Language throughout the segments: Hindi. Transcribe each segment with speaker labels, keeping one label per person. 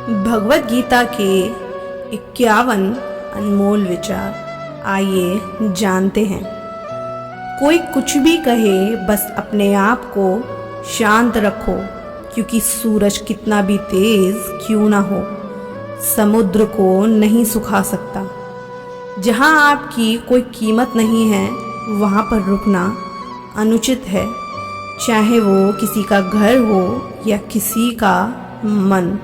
Speaker 1: भगवत गीता के 51 अनमोल विचार आइए जानते हैं। कोई कुछ भी कहे, बस अपने आप को शांत रखो, क्योंकि सूरज कितना भी तेज क्यों ना हो, समुद्र को नहीं सुखा सकता। जहाँ आपकी कोई कीमत नहीं है, वहाँ पर रुकना अनुचित है, चाहे वो किसी का घर हो या किसी का मन।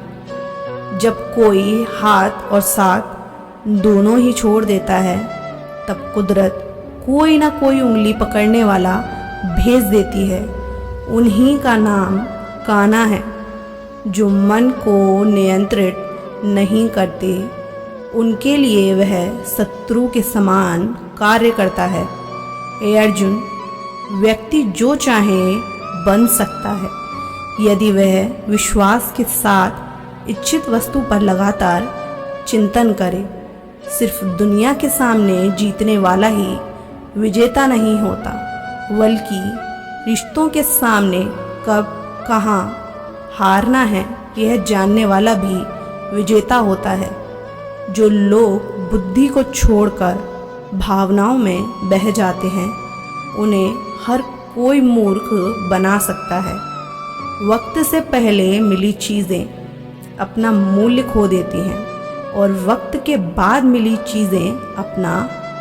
Speaker 1: जब कोई हाथ और साथ दोनों ही छोड़ देता है, तब कुदरत कोई ना कोई उंगली पकड़ने वाला भेज देती है। उन्हीं का नाम कान्हा है। जो मन को नियंत्रित नहीं करते, उनके लिए वह शत्रु के समान कार्य करता है। हे अर्जुन, व्यक्ति जो चाहे बन सकता है, यदि वह विश्वास के साथ इच्छित वस्तु पर लगातार चिंतन करे। सिर्फ दुनिया के सामने जीतने वाला ही विजेता नहीं होता, बल्कि रिश्तों के सामने कब कहाँ हारना है, यह जानने वाला भी विजेता होता है। जो लोग बुद्धि को छोड़कर भावनाओं में बह जाते हैं, उन्हें हर कोई मूर्ख बना सकता है। वक्त से पहले मिली चीज़ें अपना मूल्य खो देती हैं, और वक्त के बाद मिली चीज़ें अपना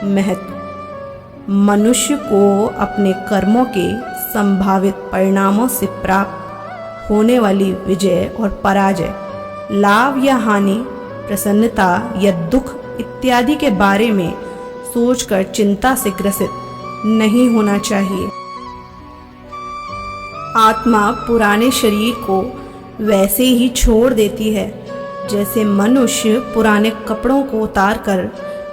Speaker 1: महत्व। मनुष्य को अपने कर्मों के संभावित परिणामों से प्राप्त होने वाली विजय और पराजय, लाभ या हानि, प्रसन्नता या दुख इत्यादि के बारे में सोचकर चिंता से ग्रसित नहीं होना चाहिए। आत्मा पुराने शरीर को वैसे ही छोड़ देती है, जैसे मनुष्य पुराने कपड़ों को उतारकर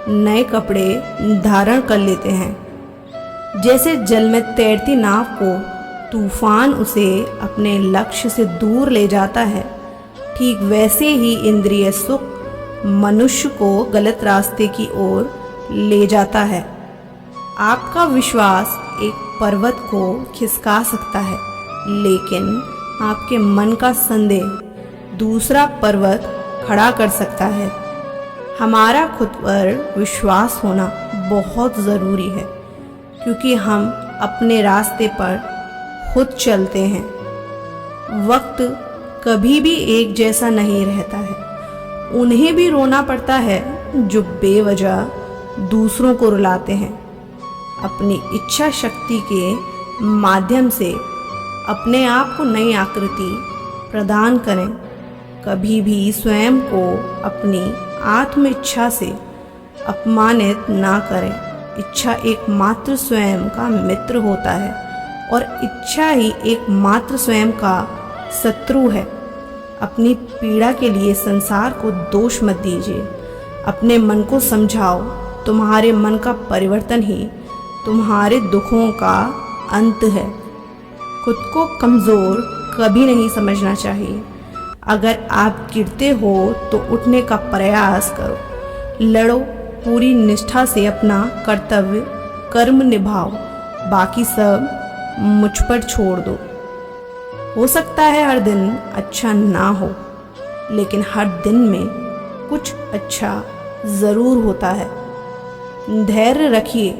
Speaker 1: नए कपड़े धारण कर लेते हैं। जैसे जल में तैरती नाव को तूफान उसे अपने लक्ष्य से दूर ले जाता है, ठीक वैसे ही इंद्रिय सुख मनुष्य को गलत रास्ते की ओर ले जाता है। आपका विश्वास एक पर्वत को खिसका सकता है, लेकिन आपके मन का संदेह दूसरा पर्वत खड़ा कर सकता है। हमारा खुद पर विश्वास होना बहुत ज़रूरी है, क्योंकि हम अपने रास्ते पर खुद चलते हैं। वक्त कभी भी एक जैसा नहीं रहता है। उन्हें भी रोना पड़ता है जो बेवजह दूसरों को रुलाते हैं। अपनी इच्छा शक्ति के माध्यम से अपने आप को नई आकृति प्रदान करें। कभी भी स्वयं को अपनी आत्म इच्छा से अपमानित ना करें। इच्छा एकमात्र स्वयं का मित्र होता है, और इच्छा ही एकमात्र स्वयं का शत्रु है। अपनी पीड़ा के लिए संसार को दोष मत दीजिए। अपने मन को समझाओ। तुम्हारे मन का परिवर्तन ही तुम्हारे दुखों का अंत है। खुद को कमज़ोर कभी नहीं समझना चाहिए। अगर आप गिरते हो तो उठने का प्रयास करो। लड़ो, पूरी निष्ठा से अपना कर्तव्य कर्म निभाओ। बाकी सब मुझ पर छोड़ दो। हो सकता है हर दिन अच्छा ना हो, लेकिन हर दिन में कुछ अच्छा ज़रूर होता है। धैर्य रखिए।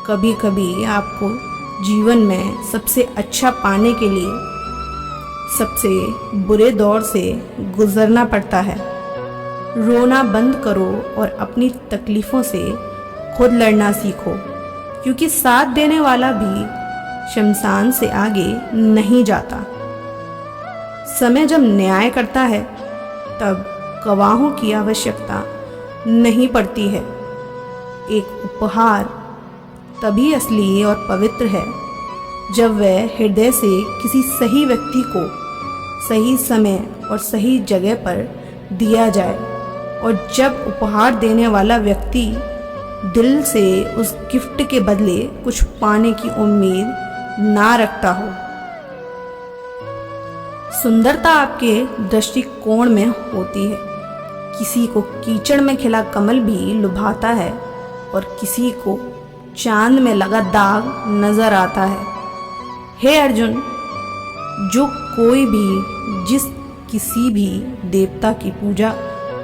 Speaker 1: कभी कभी आपको जीवन में सबसे अच्छा पाने के लिए सबसे बुरे दौर से गुजरना पड़ता है। रोना बंद करो और अपनी तकलीफ़ों से खुद लड़ना सीखो, क्योंकि साथ देने वाला भी शमशान से आगे नहीं जाता। समय जब न्याय करता है, तब गवाहों की आवश्यकता नहीं पड़ती है। एक उपहार तभी असली और पवित्र है जब वह हृदय से किसी सही व्यक्ति को सही समय और सही जगह पर दिया जाए, और जब उपहार देने वाला व्यक्ति दिल से उस गिफ्ट के बदले कुछ पाने की उम्मीद ना रखता हो। सुंदरता आपके दृष्टिकोण में होती है। किसी को कीचड़ में खिला कमल भी लुभाता है, और किसी को चांद में लगा दाग नजर आता है। हे अर्जुन, जो कोई भी जिस किसी भी देवता की पूजा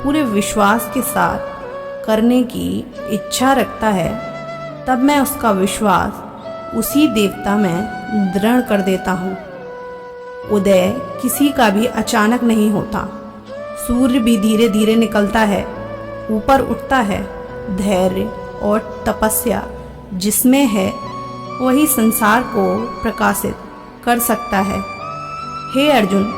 Speaker 1: पूरे विश्वास के साथ करने की इच्छा रखता है, तब मैं उसका विश्वास उसी देवता में दृढ़ कर देता हूँ। उदय किसी का भी अचानक नहीं होता। सूर्य भी धीरे धीरे निकलता है, ऊपर उठता है। धैर्य और तपस्या जिसमें है वही संसार को प्रकाशित कर सकता है। हे अर्जुन,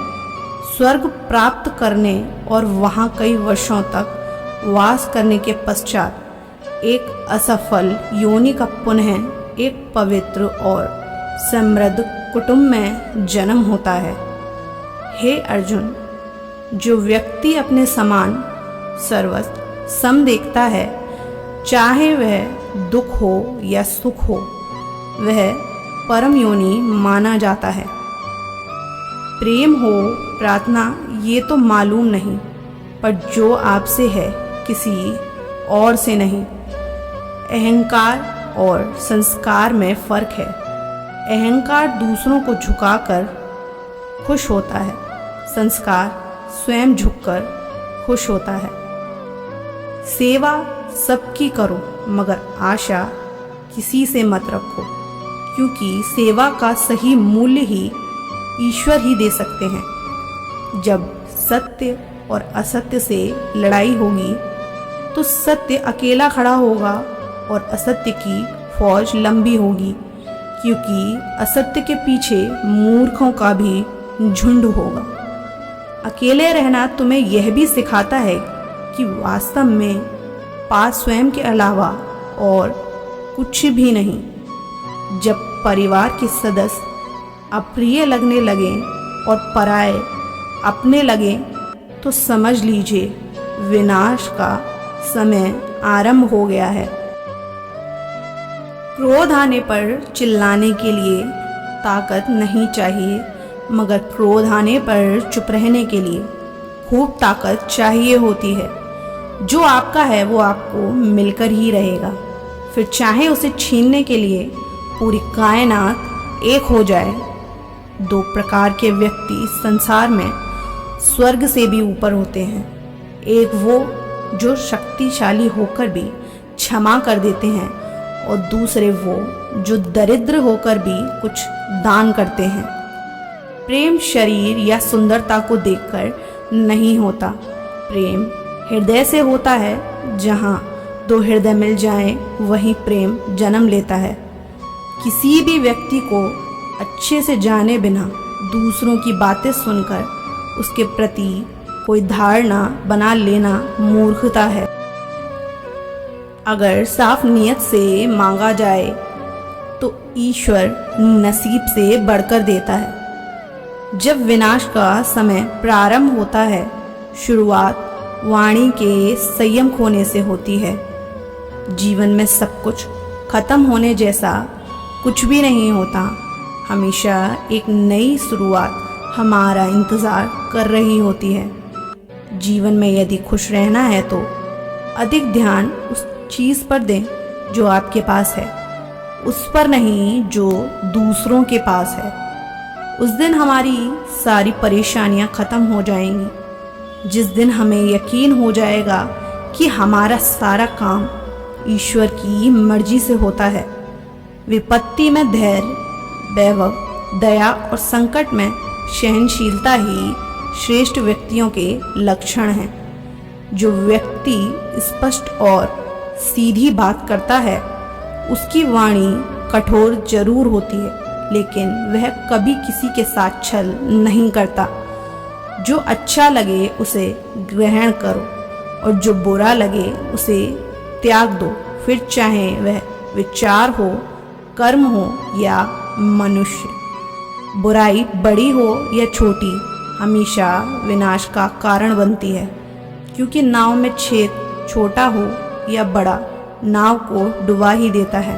Speaker 1: स्वर्ग प्राप्त करने और वहाँ कई वर्षों तक वास करने के पश्चात एक असफल योनि का पुनः एक पवित्र और समृद्ध कुटुंब में जन्म होता है। हे अर्जुन, जो व्यक्ति अपने समान सर्वत्र सम देखता है, चाहे वह दुख हो या सुख हो, वह परम योनि माना जाता है। प्रेम हो प्रार्थना ये तो मालूम नहीं, पर जो आपसे है किसी और से नहीं। अहंकार और संस्कार में फर्क है। अहंकार दूसरों को झुकाकर खुश होता है, संस्कार स्वयं झुककर खुश होता है। सेवा सबकी करो, मगर आशा किसी से मत रखो, क्योंकि सेवा का सही मूल्य ही ईश्वर ही दे सकते हैं। जब सत्य और असत्य से लड़ाई होगी तो सत्य अकेला खड़ा होगा और असत्य की फौज लंबी होगी, क्योंकि असत्य के पीछे मूर्खों का भी झुंड होगा। अकेले रहना तुम्हें यह भी सिखाता है कि वास्तव में पास स्वयं के अलावा और कुछ भी नहीं। जब परिवार के सदस्य अप्रिय लगने लगे और पराये अपने लगे, तो समझ लीजिए विनाश का समय आरंभ हो गया है। क्रोध आने पर चिल्लाने के लिए ताकत नहीं चाहिए, मगर क्रोध आने पर चुप रहने के लिए खूब ताकत चाहिए होती है। जो आपका है वो आपको मिलकर ही रहेगा, फिर चाहे उसे छीनने के लिए पूरी कायनात एक हो जाए। दो प्रकार के व्यक्ति संसार में स्वर्ग से भी ऊपर होते हैं। एक वो जो शक्तिशाली होकर भी क्षमा कर देते हैं, और दूसरे वो जो दरिद्र होकर भी कुछ दान करते हैं। प्रेम शरीर या सुंदरता को देखकर नहीं होता, प्रेम हृदय से होता है। जहाँ दो हृदय मिल जाएं, वही प्रेम जन्म लेता है। किसी भी व्यक्ति को अच्छे से जाने बिना दूसरों की बातें सुनकर उसके प्रति कोई धारणा बना लेना मूर्खता है। अगर साफ नियत से मांगा जाए तो ईश्वर नसीब से बढ़कर देता है। जब विनाश का समय प्रारंभ होता है, शुरुआत वाणी के संयम खोने से होती है। जीवन में सब कुछ खत्म होने जैसा कुछ भी नहीं होता। हमेशा एक नई शुरुआत हमारा इंतज़ार कर रही होती है। जीवन में यदि खुश रहना है तो अधिक ध्यान उस चीज़ पर दें जो आपके पास है, उस पर नहीं जो दूसरों के पास है। उस दिन हमारी सारी परेशानियां खत्म हो जाएंगी। जिस दिन हमें यकीन हो जाएगा कि हमारा सारा काम ईश्वर की मर्जी से होता है। विपत्ति में धैर्य, वैभव, दया और संकट में सहनशीलता ही श्रेष्ठ व्यक्तियों के लक्षण हैं। जो व्यक्ति स्पष्ट और सीधी बात करता है, उसकी वाणी कठोर जरूर होती है, लेकिन वह कभी किसी के साथ छल नहीं करता। जो अच्छा लगे उसे ग्रहण करो और जो बुरा लगे उसे त्याग दो, फिर चाहे वह विचार हो, कर्म हो या मनुष्य। बुराई बड़ी हो या छोटी हमेशा विनाश का कारण बनती है, क्योंकि नाव में छेद छोटा हो या बड़ा नाव को डुबा ही देता है।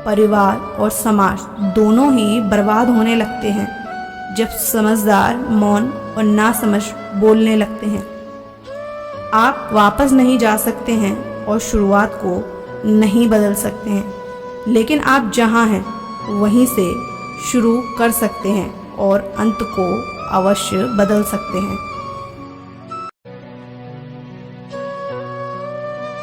Speaker 1: परिवार और समाज दोनों ही बर्बाद होने लगते हैं जब समझदार मौन और नासमझ बोलने लगते हैं। आप वापस नहीं जा सकते हैं और शुरुआत को नहीं बदल सकते हैं, लेकिन आप जहां हैं वहीं से शुरू कर सकते हैं और अंत को अवश्य बदल सकते हैं।